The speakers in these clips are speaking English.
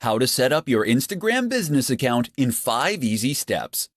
How to set up your Instagram business account in 5 easy steps.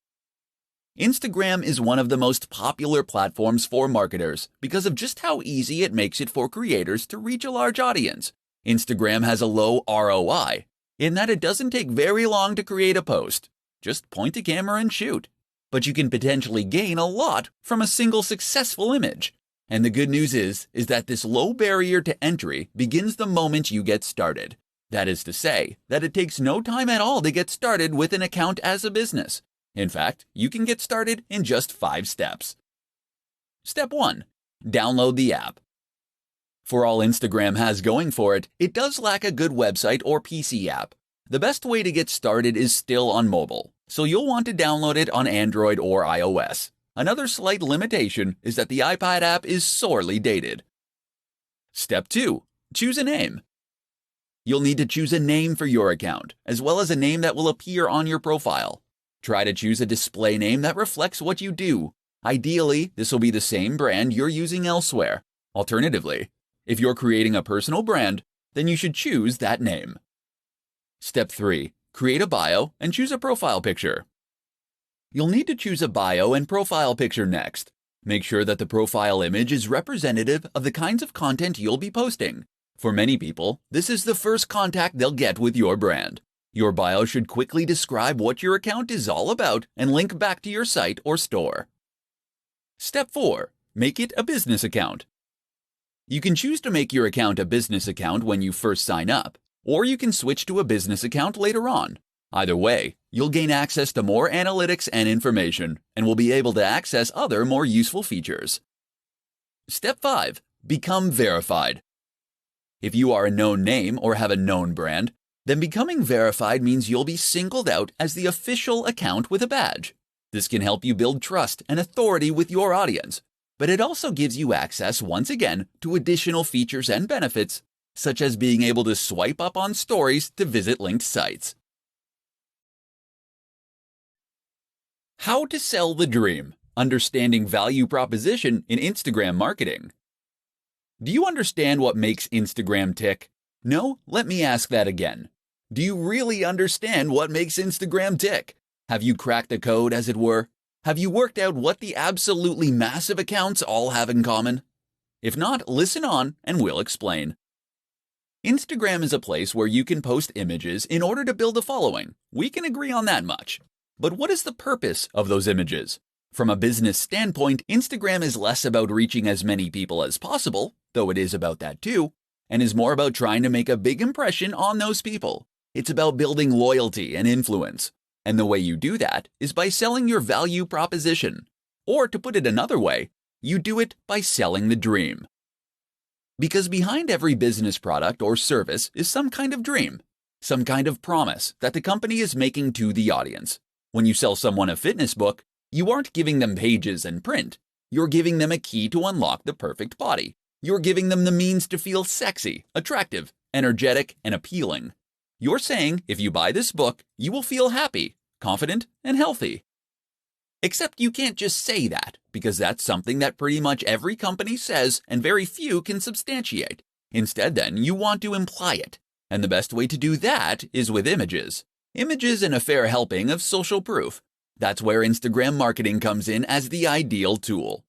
Instagram is one of the most popular platforms for marketers because of just how easy it makes it for creators to reach a large audience. Instagram has a low ROI in that it doesn't take very long to create a post. Just point a camera and shoot. But you can potentially gain a lot from a single successful image. And the good news is that this low barrier to entry begins the moment you get started. That is to say, that it takes no time at all to get started with an account as a business. In fact, you can get started in just 5 steps. Step 1. Download the app. For all Instagram has going for it, it does lack a good website or PC app. The best way to get started is still on mobile, so you'll want to download it on Android or iOS. Another slight limitation is that the iPad app is sorely dated. Step 2. Choose a name. You'll need to choose a name for your account, as well as a name that will appear on your profile. Try to choose a display name that reflects what you do. Ideally, this will be the same brand you're using elsewhere. Alternatively, if you're creating a personal brand, then you should choose that name. Step 3. Create a bio and choose a profile picture. You'll need to choose a bio and profile picture next. Make sure that the profile image is representative of the kinds of content you'll be posting. For many people, this is the first contact they'll get with your brand. Your bio should quickly describe what your account is all about and link back to your site or store. Step 4. Make it a business account. You can choose to make your account a business account when you first sign up, or you can switch to a business account later on. Either way, you'll gain access to more analytics and information, and will be able to access other more useful features. Step 5. Become verified. If you are a known name or have a known brand, then becoming verified means you'll be singled out as the official account with a badge. This can help you build trust and authority with your audience, but it also gives you access once again to additional features and benefits, such as being able to swipe up on stories to visit linked sites. How to sell the dream. Understanding value proposition in Instagram marketing. Do you understand what makes Instagram tick? No? Let me ask that again. Do you really understand what makes Instagram tick? Have you cracked the code, as it were? Have you worked out what the absolutely massive accounts all have in common? If not, listen on and we'll explain. Instagram is a place where you can post images in order to build a following. We can agree on that much. But what is the purpose of those images? From a business standpoint, Instagram is less about reaching as many people as possible, though it is about that too, and is more about trying to make a big impression on those people. It's about building loyalty and influence. And the way you do that is by selling your value proposition. Or to put it another way, you do it by selling the dream. Because behind every business product or service is some kind of dream, some kind of promise that the company is making to the audience. When you sell someone a fitness book, you aren't giving them pages and print. You're giving them a key to unlock the perfect body. You're giving them the means to feel sexy, attractive, energetic, and appealing. You're saying if you buy this book, you will feel happy, confident, and healthy. Except you can't just say that, because that's something that pretty much every company says and very few can substantiate. Instead, then, you want to imply it. And the best way to do that is with images. Images and a fair helping of social proof. That's where Instagram marketing comes in as the ideal tool.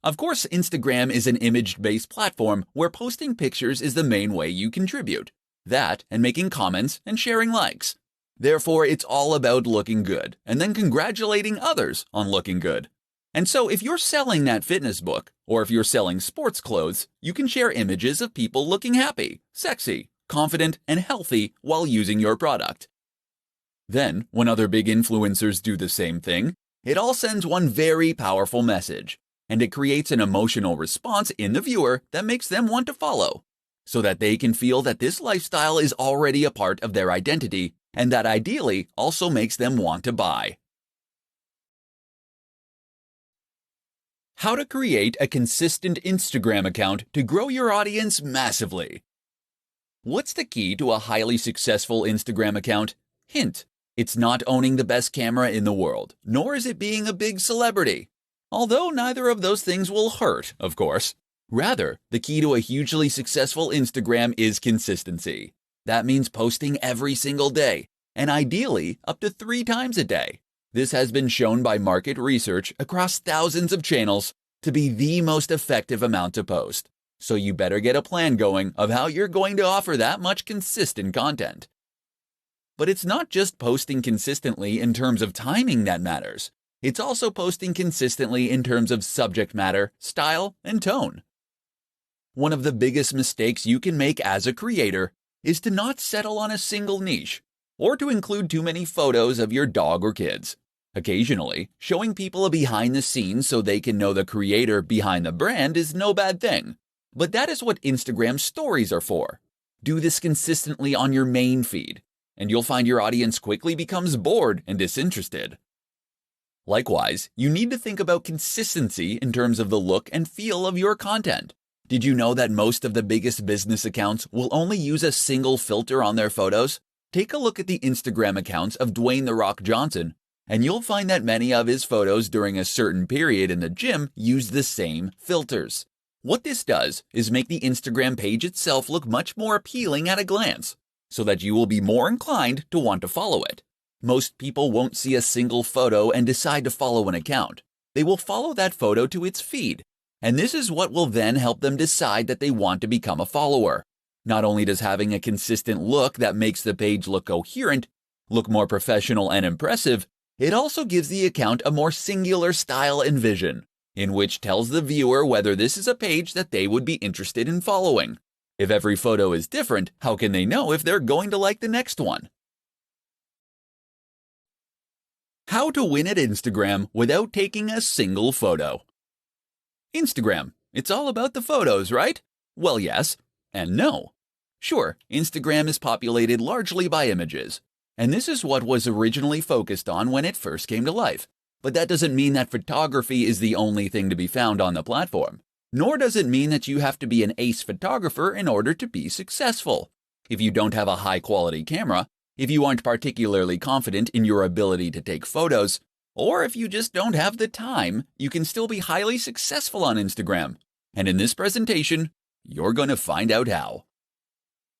Of course, Instagram is an image-based platform where posting pictures is the main way you contribute. That and making comments and sharing likes. Therefore, it's all about looking good and then congratulating others on looking good. And so if you're selling that fitness book, or if you're selling sports clothes, you can share images of people looking happy, sexy, confident, and healthy while using your product. Then, when other big influencers do the same thing, it all sends one very powerful message, and it creates an emotional response in the viewer that makes them want to follow, so that they can feel that this lifestyle is already a part of their identity, and that ideally also makes them want to buy. How to create a consistent Instagram account to grow your audience massively. What's the key to a highly successful Instagram account? Hint: it's not owning the best camera in the world, nor is it being a big celebrity. Although neither of those things will hurt, of course. Rather, the key to a hugely successful Instagram is consistency. That means posting every single day, and ideally up to 3 times a day. This has been shown by market research across thousands of channels to be the most effective amount to post. So you better get a plan going of how you're going to offer that much consistent content. But it's not just posting consistently in terms of timing that matters. It's also posting consistently in terms of subject matter, style, and tone. One of the biggest mistakes you can make as a creator is to not settle on a single niche, or to include too many photos of your dog or kids. Occasionally, showing people a behind the scenes so they can know the creator behind the brand is no bad thing. But that is what Instagram stories are for. Do this consistently on your main feed, and you'll find your audience quickly becomes bored and disinterested. Likewise, you need to think about consistency in terms of the look and feel of your content. Did you know that most of the biggest business accounts will only use a single filter on their photos? Take a look at the Instagram accounts of Dwayne "The Rock" Johnson, and you'll find that many of his photos during a certain period in the gym use the same filters. What this does is make the Instagram page itself look much more appealing at a glance, so that you will be more inclined to want to follow it. Most people won't see a single photo and decide to follow an account. They will follow that photo to its feed, and this is what will then help them decide that they want to become a follower. Not only does having a consistent look that makes the page look coherent, look more professional and impressive, it also gives the account a more singular style and vision, in which tells the viewer whether this is a page that they would be interested in following. If every photo is different, how can they know if they're going to like the next one? How to win at Instagram without taking a single photo. Instagram, it's all about the photos, right? Well, yes and no. Sure, Instagram is populated largely by images, and this is what was originally focused on when it first came to life. But that doesn't mean that photography is the only thing to be found on the platform. Nor does it mean that you have to be an ace photographer in order to be successful. If you don't have a high-quality camera, if you aren't particularly confident in your ability to take photos, or if you just don't have the time, you can still be highly successful on Instagram. And in this presentation, you're going to find out how.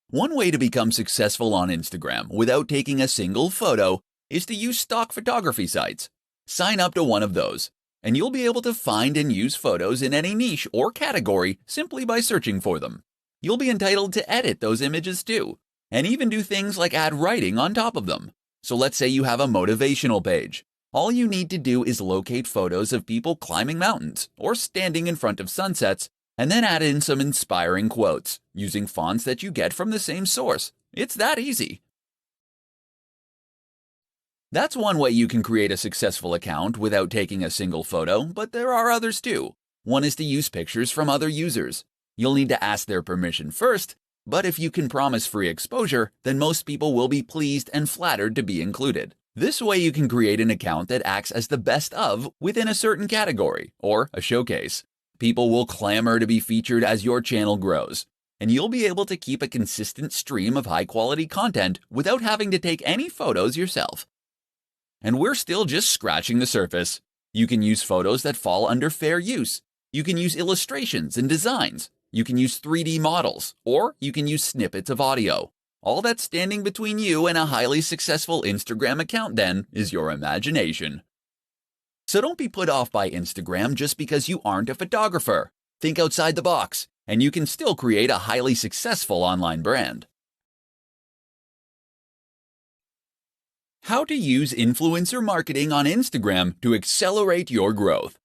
One way to become successful on Instagram without taking a single photo is to use stock photography sites. Sign up to one of those, and you'll be able to find and use photos in any niche or category simply by searching for them. You'll be entitled to edit those images too, and even do things like add writing on top of them. So let's say you have a motivational page. All you need to do is locate photos of people climbing mountains or standing in front of sunsets, and then add in some inspiring quotes using fonts that you get from the same source. It's that easy. That's one way you can create a successful account without taking a single photo, but there are others too. One is to use pictures from other users. You'll need to ask their permission first, but if you can promise free exposure, then most people will be pleased and flattered to be included. This way you can create an account that acts as the best of within a certain category, or a showcase. People will clamor to be featured as your channel grows, and you'll be able to keep a consistent stream of high-quality content without having to take any photos yourself. And we're still just scratching the surface. You can use photos that fall under fair use. You can use illustrations and designs. You can use 3D models, or you can use snippets of audio. All that's standing between you and a highly successful Instagram account then is your imagination. So don't be put off by Instagram just because you aren't a photographer. Think outside the box, and you can still create a highly successful online brand. How to use influencer marketing on Instagram to accelerate your growth.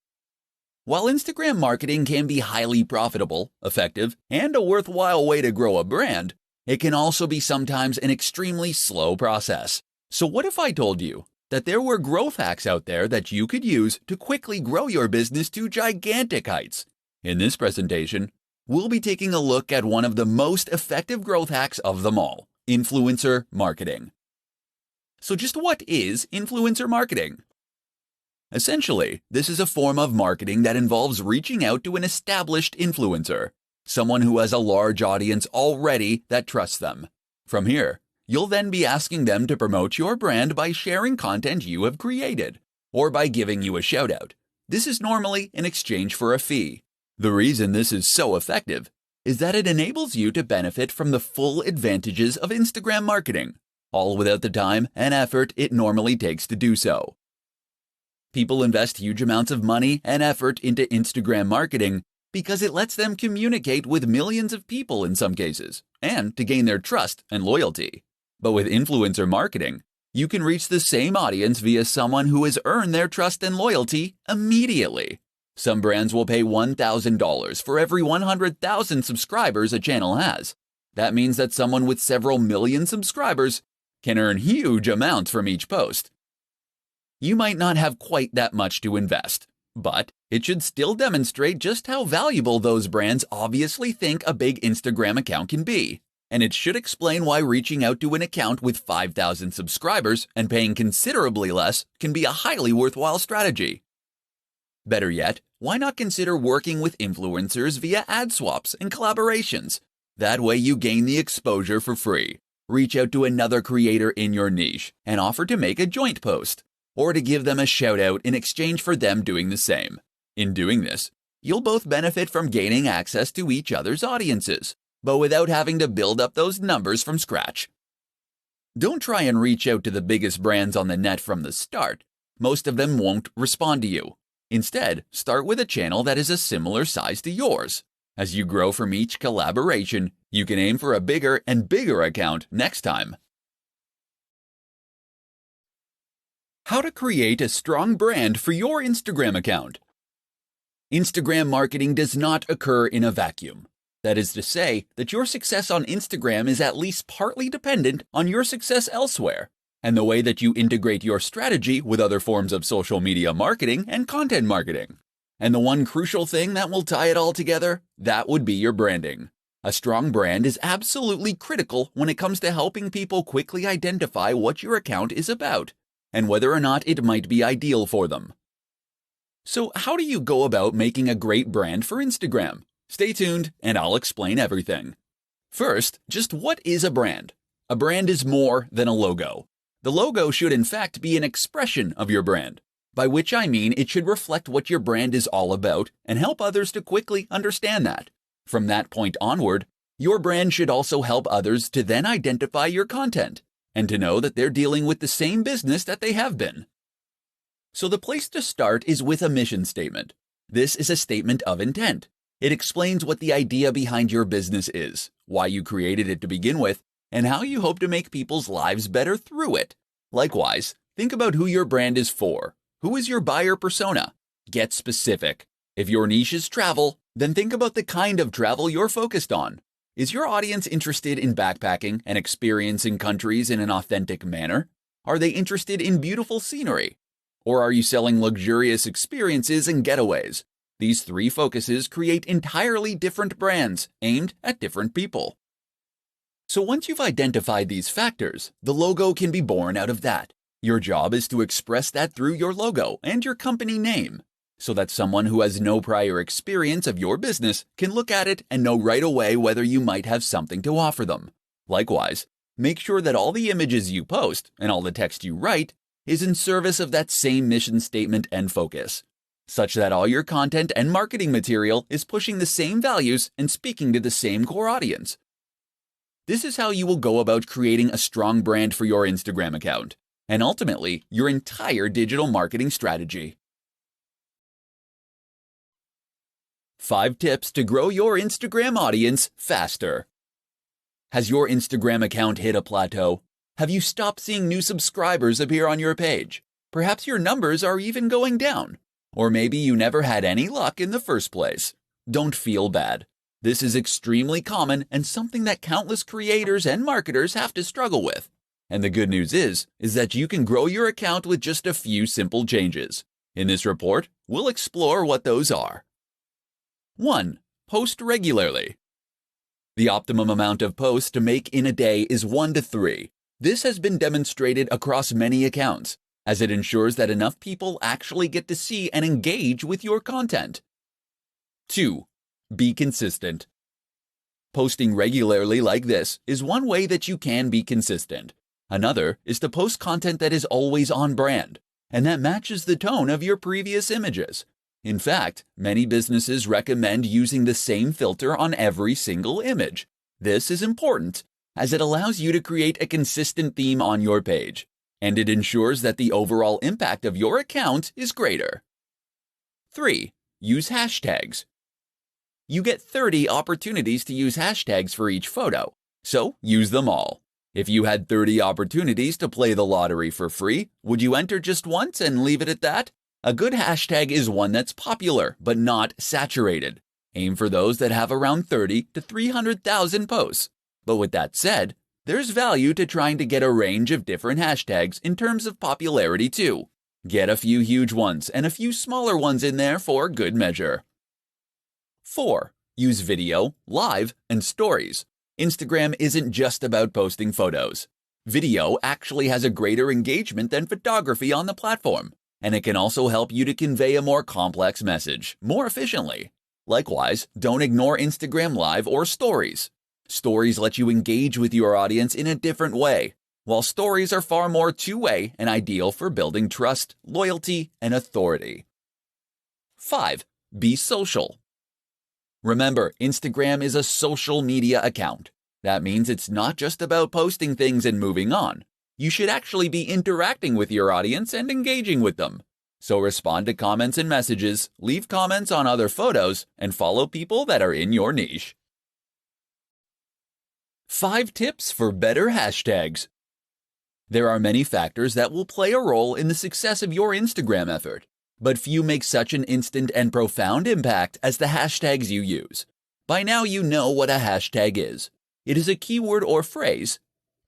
While Instagram marketing can be highly profitable, effective, and a worthwhile way to grow a brand, it can also be sometimes an extremely slow process. So what if I told you that there were growth hacks out there that you could use to quickly grow your business to gigantic heights? In this presentation, we'll be taking a look at one of the most effective growth hacks of them all, influencer marketing. So just what is influencer marketing? Essentially, this is a form of marketing that involves reaching out to an established influencer, someone who has a large audience already that trusts them. From here, you'll then be asking them to promote your brand by sharing content you have created, or by giving you a shout-out. This is normally in exchange for a fee. The reason this is so effective is that it enables you to benefit from the full advantages of Instagram marketing, all without the time and effort it normally takes to do so. People invest huge amounts of money and effort into Instagram marketing because it lets them communicate with millions of people in some cases, and to gain their trust and loyalty. But with influencer marketing, you can reach the same audience via someone who has earned their trust and loyalty immediately. Some brands will pay $1,000 for every 100,000 subscribers a channel has. That means that someone with several million subscribers can earn huge amounts from each post. You might not have quite that much to invest, but it should still demonstrate just how valuable those brands obviously think a big Instagram account can be. And it should explain why reaching out to an account with 5,000 subscribers and paying considerably less can be a highly worthwhile strategy. Better yet, why not consider working with influencers via ad swaps and collaborations? That way you gain the exposure for free. Reach out to another creator in your niche and offer to make a joint post, or to give them a shout out in exchange for them doing the same. In doing this, you'll both benefit from gaining access to each other's audiences, but without having to build up those numbers from scratch. Don't try and reach out to the biggest brands on the net from the start. Most of them won't respond to you. Instead, start with a channel that is a similar size to yours. As you grow from each collaboration, you can aim for a bigger and bigger account next time. How to create a strong brand for your Instagram account. Instagram marketing does not occur in a vacuum. That is to say that your success on Instagram is at least partly dependent on your success elsewhere, and the way that you integrate your strategy with other forms of social media marketing and content marketing. And the one crucial thing that will tie it all together, that would be your branding. A strong brand is absolutely critical when it comes to helping people quickly identify what your account is about, and whether or not it might be ideal for them. So how do you go about making a great brand for Instagram? Stay tuned and I'll explain everything. First, just what is a brand? A brand is more than a logo. The logo should in fact be an expression of your brand, by which I mean it should reflect what your brand is all about and help others to quickly understand that. From that point onward, your brand should also help others to then identify your content and to know that they're dealing with the same business that they have been. So the place to start is with a mission statement. This is a statement of intent. It explains what the idea behind your business is, why you created it to begin with, and how you hope to make people's lives better through it. Likewise, think about who your brand is for. Who is your buyer persona? Get specific. If your niche is travel, then think about the kind of travel you're focused on. Is your audience interested in backpacking and experiencing countries in an authentic manner? Are they interested in beautiful scenery? Or are you selling luxurious experiences and getaways? These three focuses create entirely different brands aimed at different people. So once you've identified these factors, the logo can be born out of that. Your job is to express that through your logo and your company name, so that someone who has no prior experience of your business can look at it and know right away whether you might have something to offer them. Likewise, make sure that all the images you post and all the text you write is in service of that same mission statement and focus, such that all your content and marketing material is pushing the same values and speaking to the same core audience. This is how you will go about creating a strong brand for your Instagram account, and ultimately, your entire digital marketing strategy. 5 tips to grow your Instagram audience faster. Has your Instagram account hit a plateau? Have you stopped seeing new subscribers appear on your page? Perhaps your numbers are even going down. Or maybe you never had any luck in the first place. Don't feel bad. This is extremely common and something that countless creators and marketers have to struggle with. And the good news is that you can grow your account with just a few simple changes. In this report, we'll explore what those are. 1. Post regularly. The optimum amount of posts to make in a day is 1 to 3. This has been demonstrated across many accounts, as it ensures that enough people actually get to see and engage with your content. 2. Be consistent. Posting regularly like this is one way that you can be consistent. Another is to post content that is always on brand, and that matches the tone of your previous images. In fact, many businesses recommend using the same filter on every single image. This is important, as it allows you to create a consistent theme on your page, and it ensures that the overall impact of your account is greater. 3. Use hashtags. You get 30 opportunities to use hashtags for each photo, so use them all. If you had 30 opportunities to play the lottery for free, would you enter just once and leave it at that? A good hashtag is one that's popular but not saturated. Aim for those that have around 30 to 300,000 posts. But with that said, there's value to trying to get a range of different hashtags in terms of popularity too. Get a few huge ones and a few smaller ones in there for good measure. 4. Use video, live, and stories. Instagram isn't just about posting photos. Video actually has a greater engagement than photography on the platform, and it can also help you to convey a more complex message more efficiently. Likewise, don't ignore Instagram Live or Stories. Stories let you engage with your audience in a different way, while stories are far more two-way and ideal for building trust, loyalty, and authority. 5. Be social. Remember, Instagram is a social media account. That means it's not just about posting things and moving on. You should actually be interacting with your audience and engaging with them. So respond to comments and messages, leave comments on other photos, and follow people that are in your niche. 5 tips for better hashtags. There are many factors that will play a role in the success of your Instagram effort, but few make such an instant and profound impact as the hashtags you use. By now you know what a hashtag is. It is a keyword or phrase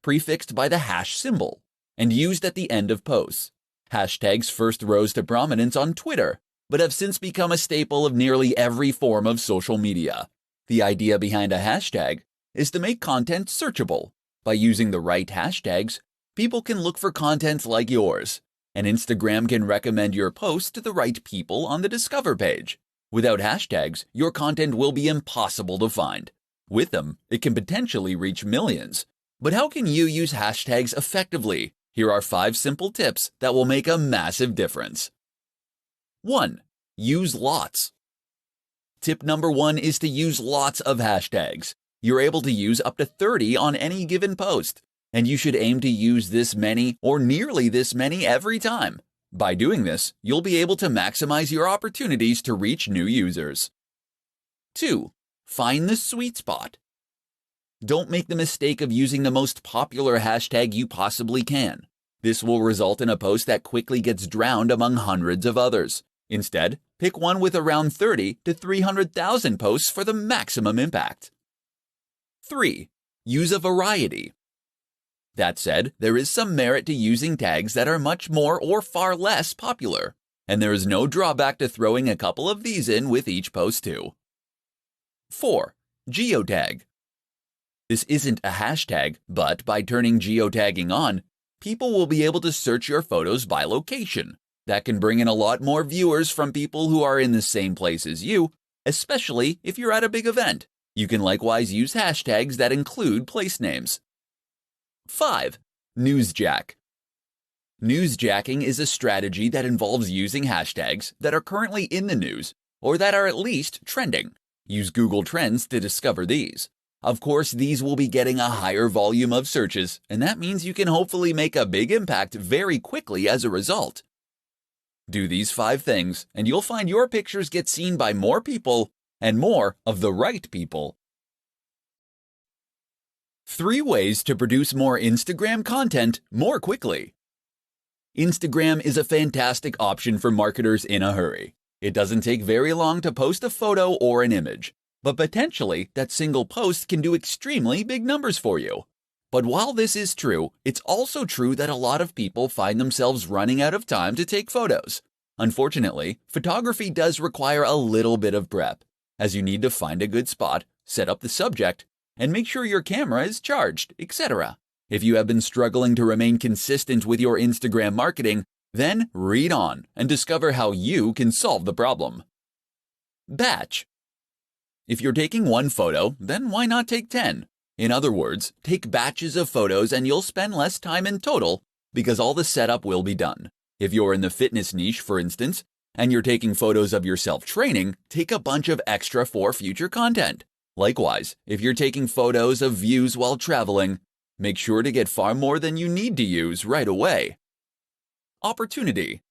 prefixed by the hash symbol and used at the end of posts. Hashtags first rose to prominence on Twitter, but have since become a staple of nearly every form of social media. The idea behind a hashtag is to make content searchable. By using the right hashtags, people can look for content like yours, and Instagram can recommend your post to the right people on the Discover page. Without hashtags, your content will be impossible to find. With them, it can potentially reach millions. But how can you use hashtags effectively? Here are 5 simple tips that will make a massive difference. 1. Use lots. Tip number 1 is to use lots of hashtags. You're able to use up to 30 on any given post, and you should aim to use this many or nearly this many every time. By doing this, you'll be able to maximize your opportunities to reach new users. 2. Find the sweet spot. Don't make the mistake of using the most popular hashtag you possibly can. This will result in a post that quickly gets drowned among hundreds of others. Instead, pick one with around 30 to 300,000 posts for the maximum impact. 3. Use a variety. That said, there is some merit to using tags that are much more or far less popular, and there is no drawback to throwing a couple of these in with each post too. 4. Geotag. This isn't a hashtag, but by turning geotagging on, people will be able to search your photos by location. That can bring in a lot more viewers from people who are in the same place as you, especially if you're at a big event. You can likewise use hashtags that include place names. 5. Newsjack. Newsjacking is a strategy that involves using hashtags that are currently in the news or that are at least trending. Use Google Trends to discover these. Of course, these will be getting a higher volume of searches, and that means you can hopefully make a big impact very quickly as a result. Do these 5 things, and you'll find your pictures get seen by more people and more of the right people. 3 ways to produce more Instagram content more quickly. Instagram is a fantastic option for marketers in a hurry. It doesn't take very long to post a photo or an image, but potentially that single post can do extremely big numbers for you. But while this is true, it's also true that a lot of people find themselves running out of time to take photos. Unfortunately, photography does require a little bit of prep, as you need to find a good spot, set up the subject, and make sure your camera is charged, etc. If you have been struggling to remain consistent with your Instagram marketing, then read on and discover how you can solve the problem. Batch. If you're taking one photo, then why not take 10? In other words, take batches of photos and you'll spend less time in total because all the setup will be done. If you're in the fitness niche, for instance, and you're taking photos of yourself training, take a bunch of extra for future content. Likewise, if you're taking photos of views while traveling, make sure to get far more than you need to use right away. Opportunity.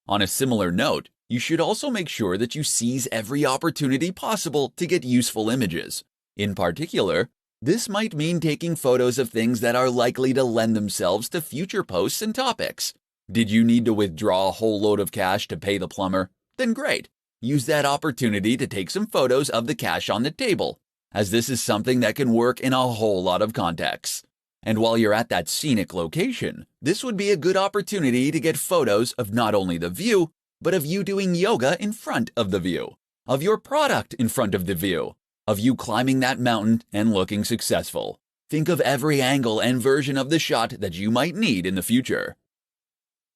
On a similar note, you should also make sure that you seize every opportunity possible to get useful images. In particular, this might mean taking photos of things that are likely to lend themselves to future posts and topics. Did you need to withdraw a whole load of cash to pay the plumber? Then great. Use that opportunity to take some photos of the cash on the table, as this is something that can work in a whole lot of contexts. And while you're at that scenic location, this would be a good opportunity to get photos of not only the view, but of you doing yoga in front of the view, of your product in front of the view, of you climbing that mountain and looking successful. Think of every angle and version of the shot that you might need in the future.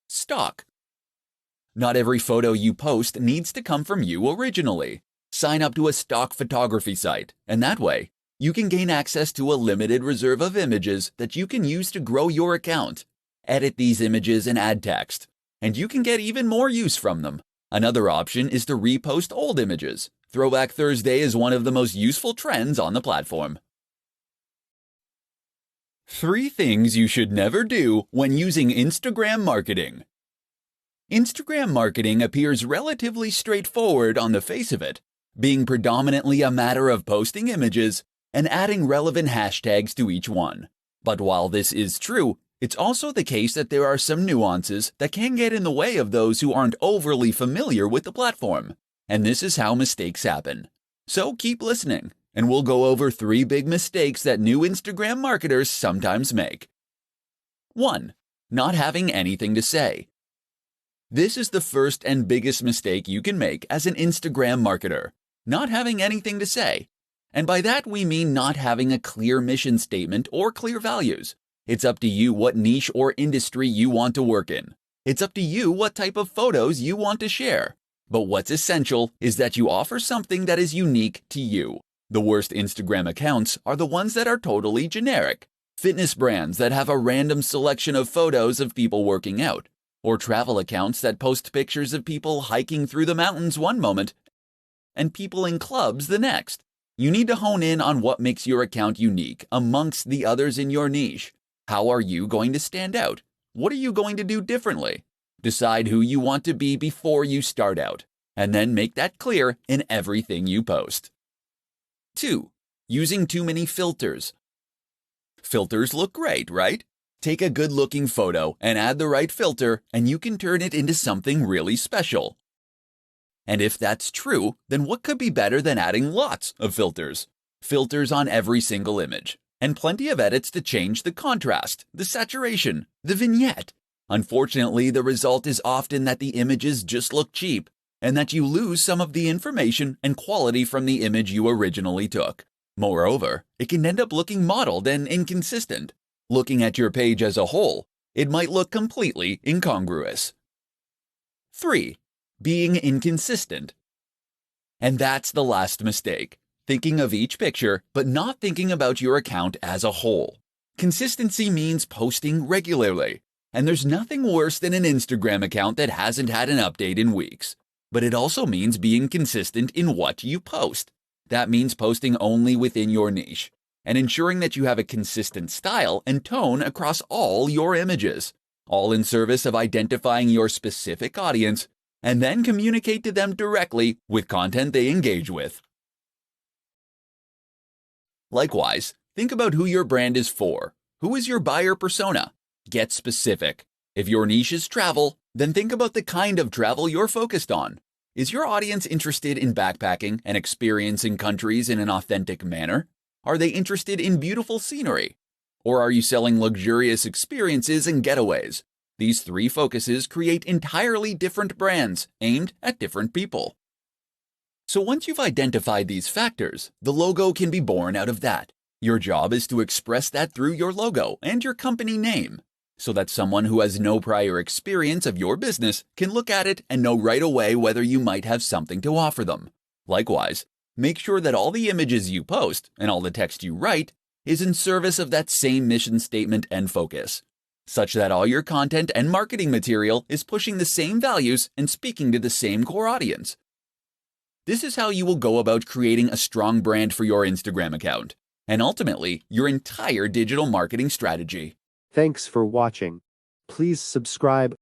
Stock. Not every photo you post needs to come from you originally. Sign up to a stock photography site, and that way, you can gain access to a limited reserve of images that you can use to grow your account. Edit these images and add text, and you can get even more use from them. Another option is to repost old images. Throwback Thursday is one of the most useful trends on the platform. 3 things you should never do when using Instagram marketing. Instagram marketing appears relatively straightforward on the face of it, being predominantly a matter of posting images and adding relevant hashtags to each one. But while this is true, it's also the case that there are some nuances that can get in the way of those who aren't overly familiar with the platform, and this is how mistakes happen. So keep listening, and we'll go over 3 big mistakes that new Instagram marketers sometimes make. 1. Not having anything to say. This is the first and biggest mistake you can make as an Instagram marketer, not having anything to say. And by that we mean not having a clear mission statement or clear values. It's up to you what niche or industry you want to work in. It's up to you what type of photos you want to share. But what's essential is that you offer something that is unique to you. The worst Instagram accounts are the ones that are totally generic. Fitness brands that have a random selection of photos of people working out, or travel accounts that post pictures of people hiking through the mountains one moment and people in clubs the next. You need to hone in on what makes your account unique amongst the others in your niche. How are you going to stand out? What are you going to do differently? Decide who you want to be before you start out, and then make that clear in everything you post. 2. Using too many filters. Filters look great, right? Take a good-looking photo and add the right filter, and you can turn it into something really special. And if that's true, then what could be better than adding lots of filters? Filters on every single image, and plenty of edits to change the contrast, the saturation, the vignette. Unfortunately, the result is often that the images just look cheap, and that you lose some of the information and quality from the image you originally took. Moreover, it can end up looking modeled and inconsistent. Looking at your page as a whole, it might look completely incongruous. 3. Being inconsistent. And that's the last mistake. Thinking of each picture, but not thinking about your account as a whole. Consistency means posting regularly, and there's nothing worse than an Instagram account that hasn't had an update in weeks. But it also means being consistent in what you post. That means posting only within your niche, and ensuring that you have a consistent style and tone across all your images, all in service of identifying your specific audience, and then communicate to them directly with content they engage with. Likewise, think about who your brand is for. Who is your buyer persona? Get specific. If your niche is travel, then think about the kind of travel you're focused on. Is your audience interested in backpacking and experiencing countries in an authentic manner? Are they interested in beautiful scenery? Or are you selling luxurious experiences and getaways? These 3 focuses create entirely different brands aimed at different people. So once you've identified these factors, the logo can be born out of that. Your job is to express that through your logo and your company name, so that someone who has no prior experience of your business can look at it and know right away whether you might have something to offer them. Likewise, make sure that all the images you post and all the text you write is in service of that same mission statement and focus. such that all your content and marketing material is pushing the same values and speaking to the same core audience. This is how you will go about creating a strong brand for your Instagram account, and ultimately, your entire digital marketing strategy. Thanks for watching. Please subscribe,